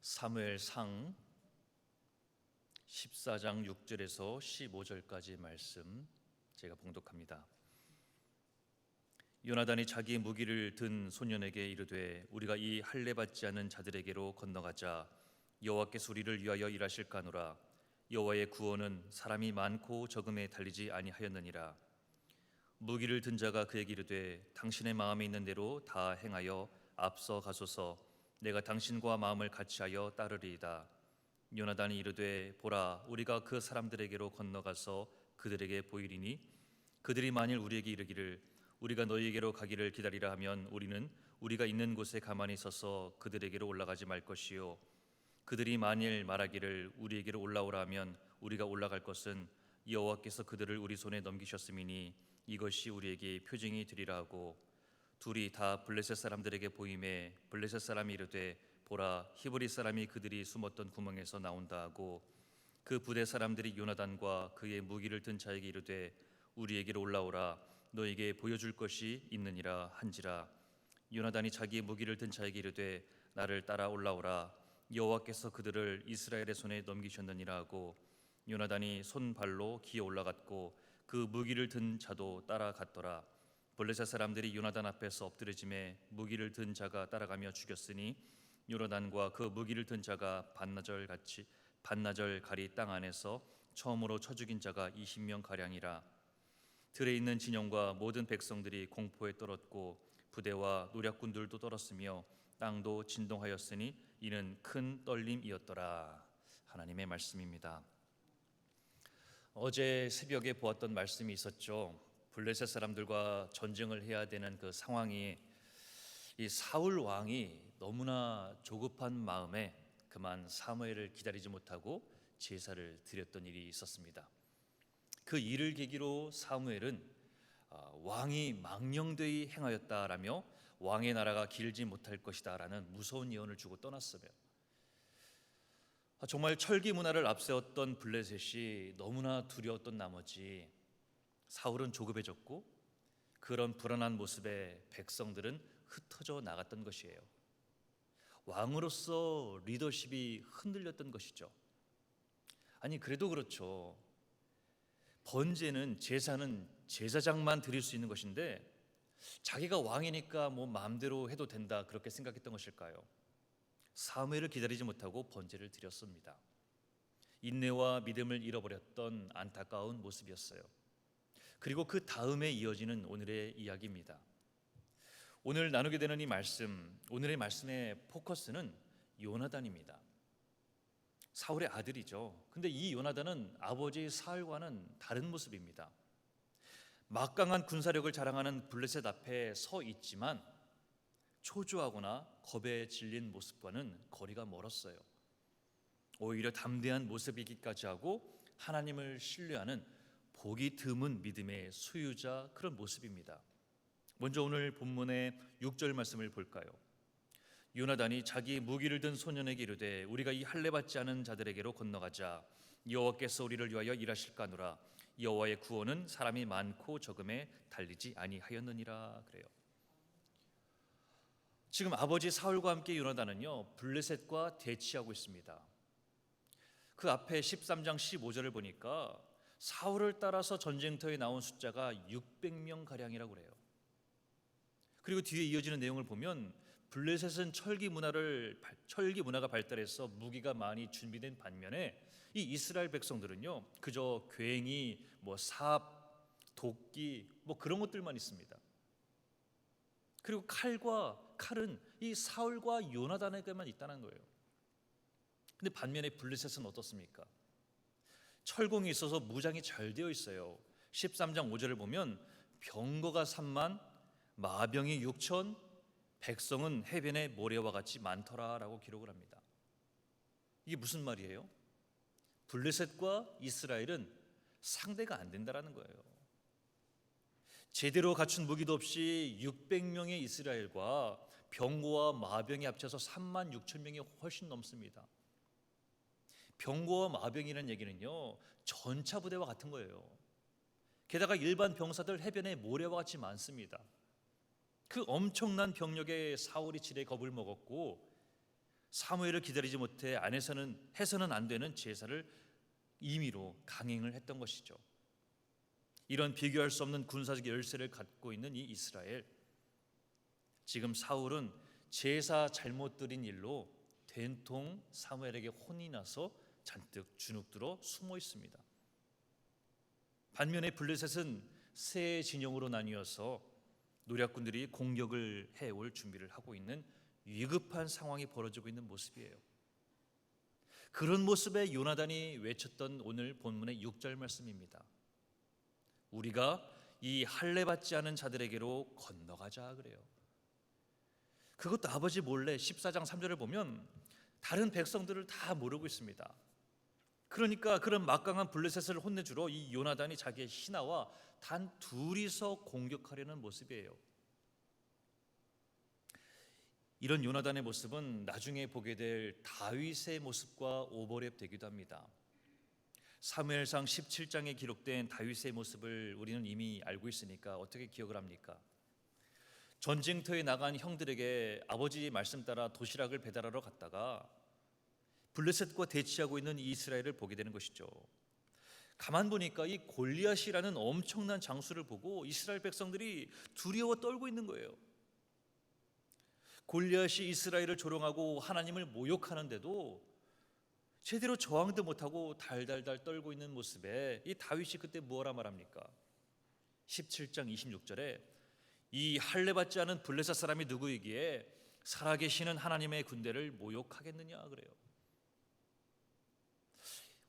사무엘상 14장 6절에서 15절까지 말씀 제가 봉독합니다. 요나단이 자기의 무기를 든 소년에게 이르되 우리가 이 할례 받지 않은 자들에게로 건너가자. 여호와께서 우리를 위하여 일하실까노라. 여호와의 구원은 사람이 많고 적음에 달리지 아니하였느니라. 무기를 든 자가 그에게 이르되 당신의 마음에 있는 대로 다 행하여 앞서 가소서. 내가 당신과 마음을 같이하여 따르리이다. 요나단이 이르되 보라, 우리가 그 사람들에게로 건너가서 그들에게 보이리니 그들이 만일 우리에게 이르기를 우리가 너희에게로 가기를 기다리라 하면 우리는 우리가 있는 곳에 가만히 서서 그들에게로 올라가지 말 것이요, 그들이 만일 말하기를 우리에게로 올라오라 하면 우리가 올라갈 것은 여호와께서 그들을 우리 손에 넘기셨음이니 이것이 우리에게 표징이 되리라 하고, 둘이 다 블레셋 사람들에게 보임에 블레셋 사람이 이르되 보라, 히브리 사람이 그들이 숨었던 구멍에서 나온다 하고, 그 부대 사람들이 요나단과 그의 무기를 든 자에게 이르되 우리에게로 올라오라, 너에게 보여줄 것이 있느니라 한지라. 요나단이 자기의 무기를 든 자에게 이르되 나를 따라 올라오라, 여호와께서 그들을 이스라엘의 손에 넘기셨느니라 하고, 요나단이 손발로 기어 올라갔고 그 무기를 든 자도 따라갔더라. 블레셋 사람들이 요나단 앞에서 엎드려짐에 무기를 든 자가 따라가며 죽였으니 요나단과 그 무기를 든 자가 반나절 가리 땅 안에서 처음으로 쳐 죽인 자가 20명 가량이라. 들에 있는 진영과 모든 백성들이 공포에 떨었고 부대와 노략군들도 떨었으며 땅도 진동하였으니 이는 큰 떨림이었더라. 하나님의 말씀입니다. 어제 새벽에 보았던 말씀이 있었죠. 블레셋 사람들과 전쟁을 해야 되는 그 상황이, 이 사울 왕이 너무나 조급한 마음에 그만 사무엘을 기다리지 못하고 제사를 드렸던 일이 있었습니다. 그 일을 계기로 사무엘은 왕이 망령되이 행하였다라며 왕의 나라가 길지 못할 것이다 라는 무서운 예언을 주고 떠났으며, 정말 철기 문화를 앞세웠던 블레셋이 너무나 두려웠던 나머지 사울은 조급해졌고 그런 불안한 모습에 백성들은 흩어져 나갔던 것이에요. 왕으로서 리더십이 흔들렸던 것이죠. 아니 그래도 그렇죠. 번제는, 제사는 제사장만 드릴 수 있는 것인데 자기가 왕이니까 뭐 마음대로 해도 된다, 그렇게 생각했던 것일까요? 사무엘을 기다리지 못하고 번제를 드렸습니다. 인내와 믿음을 잃어버렸던 안타까운 모습이었어요. 그리고 그 다음에 이어지는 오늘의 이야기입니다. 오늘 나누게 되는 이 말씀, 오늘의 말씀의 포커스는 요나단입니다. 사울의 아들이죠. 근데 이 요나단은 아버지 사울과는 다른 모습입니다. 막강한 군사력을 자랑하는 블레셋 앞에 서 있지만 초조하거나 겁에 질린 모습과는 거리가 멀었어요. 오히려 담대한 모습이기까지 하고 하나님을 신뢰하는 보기 드문 믿음의 소유자, 그런 모습입니다. 먼저 오늘 본문의 6절 말씀을 볼까요? 요나단이 자기 무기를 든 소년에게 이르되 우리가 이 할례 받지 않은 자들에게로 건너가자. 여호와께서 우리를 위하여 일하실까노라. 여호와의 구원은 사람이 많고 적음에 달리지 아니하였느니라. 그래요. 지금 아버지 사울과 함께 요나단은요 블레셋과 대치하고 있습니다. 그 앞에 13장 15절을 보니까 사울을 따라서 전쟁터에 나온 숫자가 600명 가량이라고 그래요. 그리고 뒤에 이어지는 내용을 보면 블레셋은 철기 문화가 발달해서 무기가 많이 준비된 반면에 이 이스라엘 백성들은요 그저 괭이, 삽, 도끼 그런 것들만 있습니다. 그리고 칼은 이 사울과 요나단에게만 있다는 거예요. 근데 반면에 블레셋은 어떻습니까? 철공이 있어서 무장이 잘 되어 있어요. 13장 5절을 보면 병거가 3만, 마병이 6천, 백성은 해변의 모래와 같이 많더라라고 기록을 합니다. 이게 무슨 말이에요? 블레셋과 이스라엘은 상대가 안 된다라는 거예요. 제대로 갖춘 무기도 없이 600명의 이스라엘과 병거와 마병이 합쳐서 3만 6천 명이 훨씬 넘습니다. 병거와 마병이라는 얘기는요 전차 부대와 같은 거예요. 게다가 일반 병사들 해변에 모래와 같이 많습니다. 그 엄청난 병력에 사울이 지레 겁을 먹었고 사무엘을 기다리지 못해 안에서는 해서는 안 되는 제사를 임의로 강행을 했던 것이죠. 이런 비교할 수 없는 군사적 열세를 갖고 있는 이 이스라엘, 지금 사울은 제사 잘못 드린 일로 된통 사무엘에게 혼이 나서 잔뜩 주눅들어 숨어 있습니다. 반면에 블레셋은 세 진영으로 나뉘어서 노략군들이 공격을 해올 준비를 하고 있는 위급한 상황이 벌어지고 있는 모습이에요. 그런 모습에 요나단이 외쳤던 오늘 본문의 6절 말씀입니다. 우리가 이 할례 받지 않은 자들에게로 건너가자 그래요. 그것도 아버지 몰래 14장 3절을 보면 다른 백성들을 다 모르고 있습니다. 그러니까 그런 막강한 블레셋을 혼내주러 이 요나단이 자기의 신하와 단 둘이서 공격하려는 모습이에요. 이런 요나단의 모습은 나중에 보게 될 다윗의 모습과 오버랩되기도 합니다. 사무엘상 17장에 기록된 다윗의 모습을 우리는 이미 알고 있으니까 어떻게 기억을 합니까? 전쟁터에 나간 형들에게 아버지 말씀 따라 도시락을 배달하러 갔다가 블레셋과 대치하고 있는 이스라엘을 보게 되는 것이죠. 가만 보니까 이 골리앗이라는 엄청난 장수를 보고 이스라엘 백성들이 두려워 떨고 있는 거예요. 골리앗이 이스라엘을 조롱하고 하나님을 모욕하는데도 제대로 저항도 못하고 달달달 떨고 있는 모습에 이 다윗이 그때 뭐라 말합니까? 17장 26절에 이 할례 받지 않은 블레셋 사람이 누구이기에 살아계시는 하나님의 군대를 모욕하겠느냐 그래요.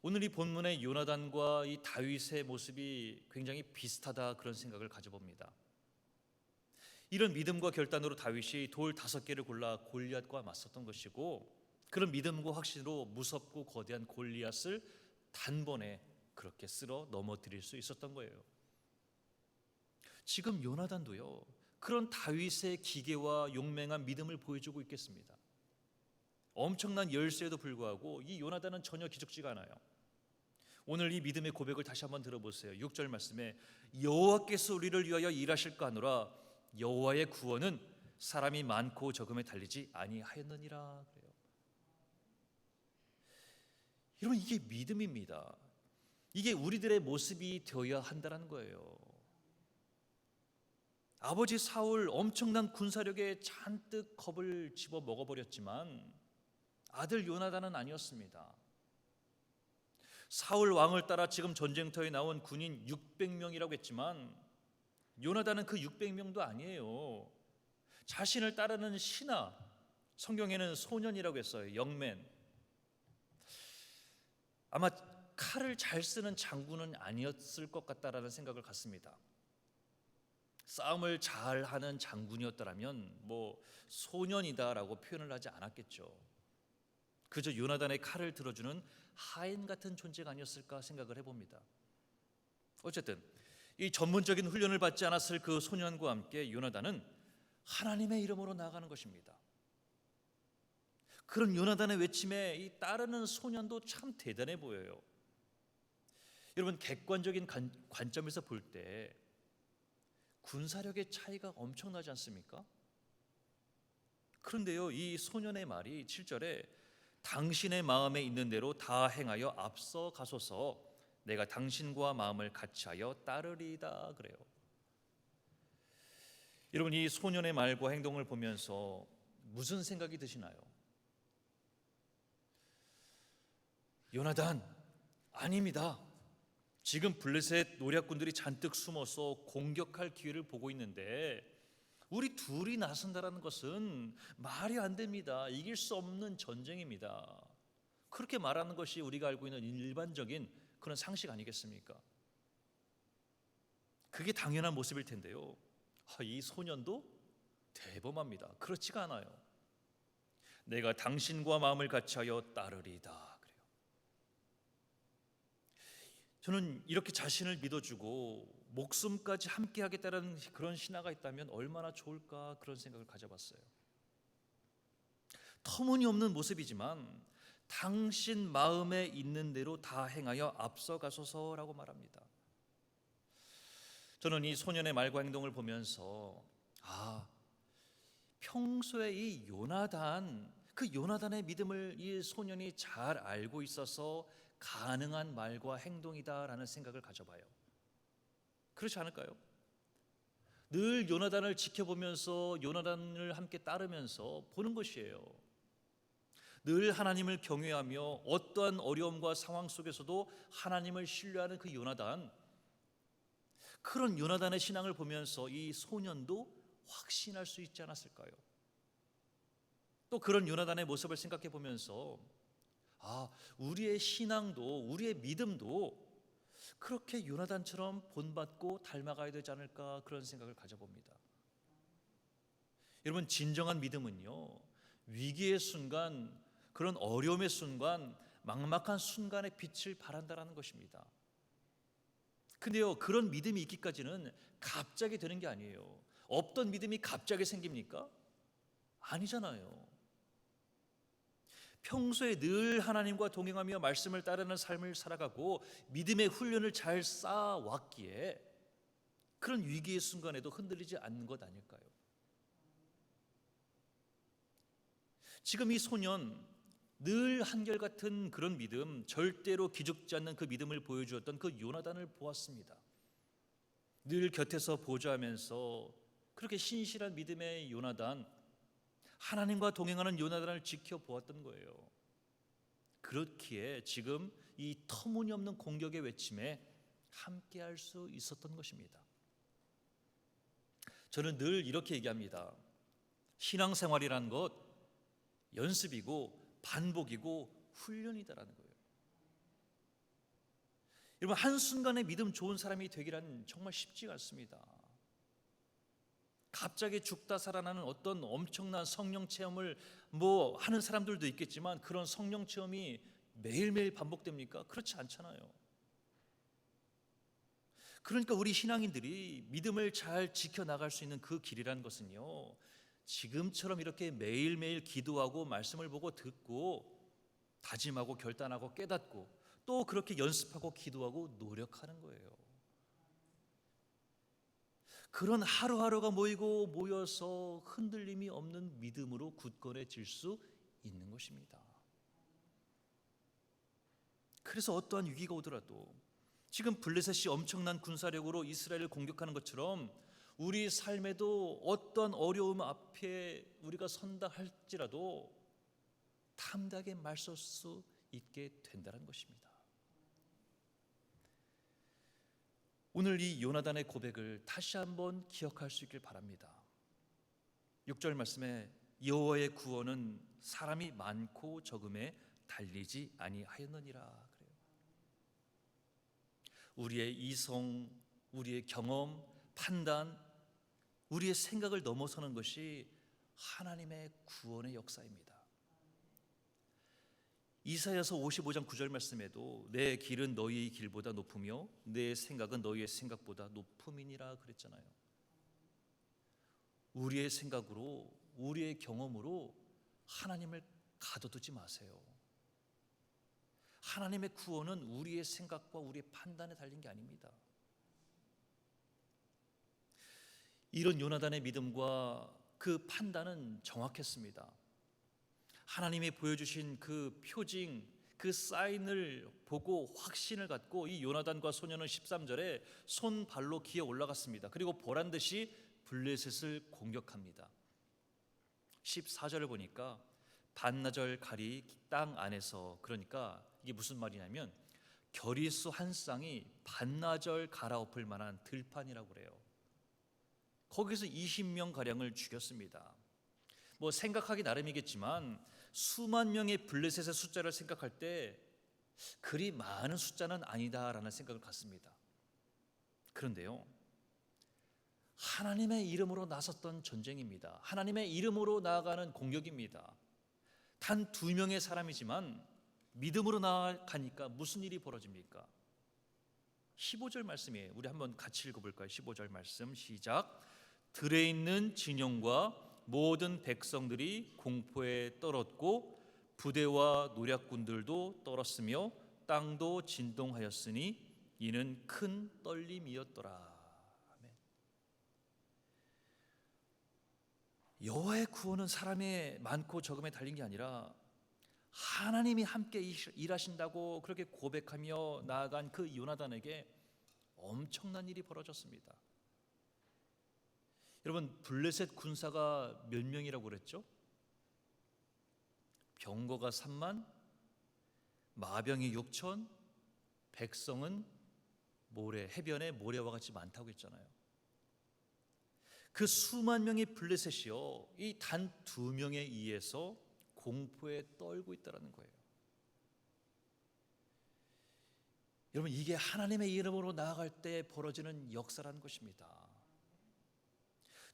오늘 이 본문의 요나단과 이 다윗의 모습이 굉장히 비슷하다, 그런 생각을 가져봅니다. 이런 믿음과 결단으로 다윗이 돌 5개를 골라 골리앗과 맞섰던 것이고, 그런 믿음과 확신으로 무섭고 거대한 골리앗을 단번에 그렇게 쓸어 넘어뜨릴 수 있었던 거예요. 지금 요나단도요, 그런 다윗의 기계와 용맹한 믿음을 보여주고 있겠습니다. 엄청난 열세에도 불구하고 이 요나단은 전혀 기죽지가 않아요. 오늘 이 믿음의 고백을 다시 한번 들어보세요. 6절 말씀에 여호와께서 우리를 위하여 일하실까 하노라 여호와의 구원은 사람이 많고 적음에 달리지 아니하였느니라 그래요. 여러분, 이게 믿음입니다. 이게 우리들의 모습이 되어야 한다는 거예요. 아버지 사울 엄청난 군사력에 잔뜩 겁을 집어 먹어버렸지만 아들 요나단은 아니었습니다. 사울 왕을 따라 지금 전쟁터에 나온 군인 600명이라고 했지만 요나단은 그 600명도 아니에요. 자신을 따르는 신하, 성경에는 소년이라고 했어요. 영맨. 아마 칼을 잘 쓰는 장군은 아니었을 것 같다라는 생각을 갖습니다. 싸움을 잘하는 장군이었더라면 뭐 소년이다라고 표현을 하지 않았겠죠. 그저 요나단의 칼을 들어주는 하인 같은 존재가 아니었을까 생각을 해봅니다. 어쨌든 이 전문적인 훈련을 받지 않았을 그 소년과 함께 요나단은 하나님의 이름으로 나아가는 것입니다. 그런 요나단의 외침에 이 따르는 소년도 참 대단해 보여요. 여러분, 객관적인 관점에서 볼 때 군사력의 차이가 엄청나지 않습니까? 그런데요, 이 소년의 말이 7절에 당신의 마음에 있는 대로 다 행하여 앞서 가소서 내가 당신과 마음을 같이하여 따르리이다 그래요. 여러분, 이 소년의 말과 행동을 보면서 무슨 생각이 드시나요? 요나단, 아닙니다. 지금 블레셋 노략군들이 잔뜩 숨어서 공격할 기회를 보고 있는데 우리 둘이 나선다라는 것은 말이 안 됩니다. 이길 수 없는 전쟁입니다. 그렇게 말하는 것이 우리가 알고 있는 일반적인 그런 상식 아니겠습니까? 그게 당연한 모습일 텐데요, 이 소년도 대범합니다. 그렇지가 않아요. 내가 당신과 마음을 같이하여 따르리이다. 저는 이렇게 자신을 믿어주고 목숨까지 함께 하겠다는 그런 신하가 있다면 얼마나 좋을까, 그런 생각을 가져봤어요. 터무니없는 모습이지만 당신 마음에 있는 대로 다 행하여 앞서가소서라고 말합니다. 저는 이 소년의 말과 행동을 보면서 평소에 이 요나단 그 요나단의 믿음을 이 소년이 잘 알고 있어서 가능한 말과 행동이다라는 생각을 가져봐요. 그렇지 않을까요? 늘 요나단을 지켜보면서 요나단을 함께 따르면서 보는 것이에요. 늘 하나님을 경외하며 어떠한 어려움과 상황 속에서도 하나님을 신뢰하는 그 요나단, 그런 요나단의 신앙을 보면서 이 소년도 확신할 수 있지 않았을까요? 또 그런 요나단의 모습을 생각해 보면서 우리의 신앙도, 우리의 믿음도 그렇게 요나단처럼 본받고 닮아가야 되지 않을까, 그런 생각을 가져봅니다. 여러분, 진정한 믿음은요, 위기의 순간, 그런 어려움의 순간, 막막한 순간의 빛을 발한다라는 것입니다. 근데요, 그런 믿음이 있기까지는 갑자기 되는 게 아니에요. 없던 믿음이 갑자기 생깁니까? 아니잖아요. 평소에 늘 하나님과 동행하며 말씀을 따르는 삶을 살아가고 믿음의 훈련을 잘 쌓아왔기에 그런 위기의 순간에도 흔들리지 않는 것 아닐까요? 지금 이 소년, 늘 한결같은 그런 믿음, 절대로 기죽지 않는 그 믿음을 보여주었던 그 요나단을 보았습니다. 늘 곁에서 보좌하면서 그렇게 신실한 믿음의 요나단, 하나님과 동행하는 요나단을 지켜보았던 거예요. 그렇기에 지금 이 터무니없는 공격의 외침에 함께할 수 있었던 것입니다. 저는 늘 이렇게 얘기합니다. 신앙생활이란 것 연습이고 반복이고 훈련이다라는 거예요. 여러분, 한순간에 믿음 좋은 사람이 되기란 정말 쉽지가 않습니다. 갑자기 죽다 살아나는 어떤 엄청난 성령 체험을 하는 사람들도 있겠지만 그런 성령 체험이 매일매일 반복됩니까? 그렇지 않잖아요. 그러니까 우리 신앙인들이 믿음을 잘 지켜나갈 수 있는 그 길이라는 것은요, 지금처럼 이렇게 매일매일 기도하고 말씀을 보고 듣고 다짐하고 결단하고 깨닫고 또 그렇게 연습하고 기도하고 노력하는 거예요. 그런 하루하루가 모여서 흔들림이 없는 믿음으로 굳건해질 수 있는 것입니다. 그래서 어떠한 위기가 오더라도 지금 블레셋이 엄청난 군사력으로 이스라엘을 공격하는 것처럼 우리 삶에도 어떠한 어려움 앞에 우리가 선다 할지라도 담대하게 맞설 수 있게 된다는 것입니다. 오늘 이 요나단의 고백을 다시 한번 기억할 수 있길 바랍니다. 6절 말씀에 여호와의 구원은 사람이 많고 적음에 달리지 아니하였느니라 그래요. 우리의 이성, 우리의 경험, 판단, 우리의 생각을 넘어서는 것이 하나님의 구원의 역사입니다. 이사야서 55장 9절 말씀에도 내 길은 너희의 길보다 높으며 내 생각은 너희의 생각보다 높음이니라 그랬잖아요. 우리의 생각으로, 우리의 경험으로 하나님을 가둬두지 마세요. 하나님의 구원은 우리의 생각과 우리의 판단에 달린 게 아닙니다. 이런 요나단의 믿음과 그 판단은 정확했습니다. 하나님이 보여주신 그 표징, 그 사인을 보고 확신을 갖고 이 요나단과 소년은 13절에 손발로 기어 올라갔습니다. 그리고 보란듯이 블레셋을 공격합니다. 14절을 보니까 반나절 가리 땅 안에서, 그러니까 이게 무슨 말이냐면 겨리수 한 쌍이 반나절 갈아엎을 만한 들판이라고 그래요. 거기서 20명 가량을 죽였습니다. 생각하기 나름이겠지만 수만 명의 블레셋의 숫자를 생각할 때 그리 많은 숫자는 아니다라는 생각을 갖습니다. 그런데요, 하나님의 이름으로 나섰던 전쟁입니다. 하나님의 이름으로 나아가는 공격입니다. 단 2명의 사람이지만 믿음으로 나아가니까 무슨 일이 벌어집니까? 15절 말씀이에요. 우리 한번 같이 읽어볼까요? 15절 말씀 시작. 들에 있는 진영과 모든 백성들이 공포에 떨었고 부대와 노략군들도 떨었으며 땅도 진동하였으니 이는 큰 떨림이었더라. 아멘. 여호와의 구원은 사람의 많고 적음에 달린 게 아니라 하나님이 함께 일하신다고 그렇게 고백하며 나아간 그 요나단에게 엄청난 일이 벌어졌습니다. 여러분, 블레셋 군사가 몇 명이라고 그랬죠? 병거가 3만, 마병이 6천, 백성은 해변에 모래와 같이 많다고 했잖아요. 그 수만 명의 블레셋이요, 이 단 2명에 의해서 공포에 떨고 있다는 거예요. 여러분, 이게 하나님의 이름으로 나아갈 때 벌어지는 역사라는 것입니다.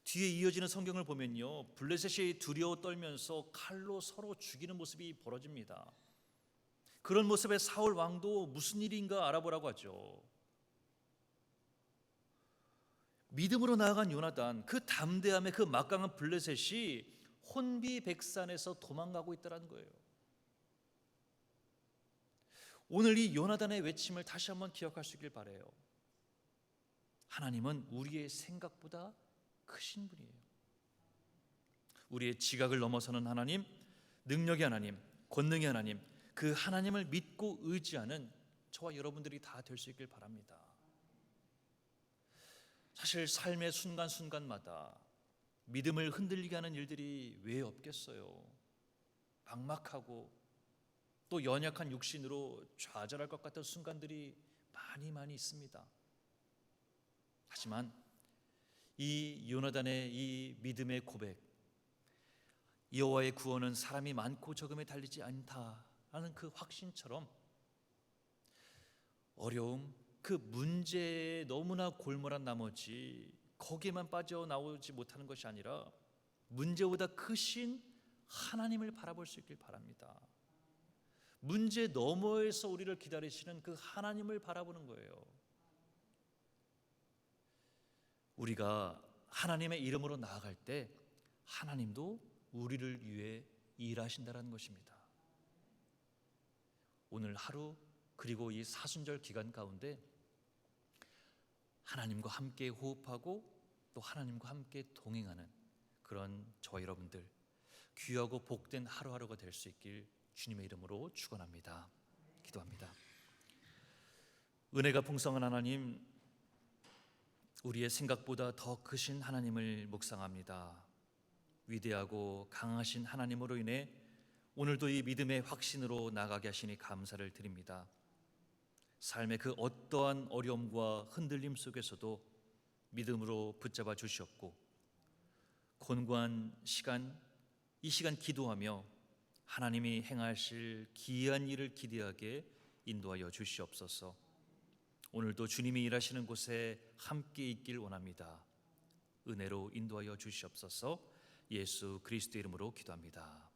뒤에 이어지는 성경을 보면요, 블레셋이 두려워 떨면서 칼로 서로 죽이는 모습이 벌어집니다. 그런 모습에 사울 왕도 무슨 일인가 알아보라고 하죠. 믿음으로 나아간 요나단, 그 담대함에 그 막강한 블레셋이 혼비백산에서 도망가고 있다는 거예요. 오늘 이 요나단의 외침을 다시 한번 기억할 수 있길 바라요. 하나님은 우리의 생각보다 크신 분이에요. 우리의 지각을 넘어서는 하나님, 능력의 하나님, 권능의 하나님, 그 하나님을 믿고 의지하는 저와 여러분들이 다 될 수 있길 바랍니다. 사실 삶의 순간순간마다 믿음을 흔들리게 하는 일들이 왜 없겠어요? 막막하고 또 연약한 육신으로 좌절할 것 같은 순간들이 많이 있습니다. 하지만 이 요나단의 이 믿음의 고백, 여호와의 구원은 사람이 많고 적음에 달리지 않다라는 그 확신처럼 어려움, 그 문제에 너무나 골몰한 나머지 거기에만 빠져나오지 못하는 것이 아니라 문제보다 크신 하나님을 바라볼 수 있길 바랍니다. 문제 너머에서 우리를 기다리시는 그 하나님을 바라보는 거예요. 우리가 하나님의 이름으로 나아갈 때 하나님도 우리를 위해 일하신다는 것입니다. 오늘 하루 그리고 이 사순절 기간 가운데 하나님과 함께 호흡하고 또 하나님과 함께 동행하는 그런 저와 여러분들, 귀하고 복된 하루하루가 될 수 있길 주님의 이름으로 축원합니다. 기도합니다. 은혜가 풍성한 하나님, 우리의 생각보다 더 크신 하나님을 묵상합니다. 위대하고 강하신 하나님으로 인해 오늘도 이 믿음의 확신으로 나가게 하시니 감사를 드립니다. 삶의 그 어떠한 어려움과 흔들림 속에서도 믿음으로 붙잡아 주시옵고, 곤고한 시간, 이 시간 기도하며 하나님이 행하실 기이한 일을 기대하게 인도하여 주시옵소서. 오늘도 주님이 일하시는 곳에 함께 있길 원합니다. 은혜로 인도하여 주시옵소서. 예수 그리스도 이름으로 기도합니다.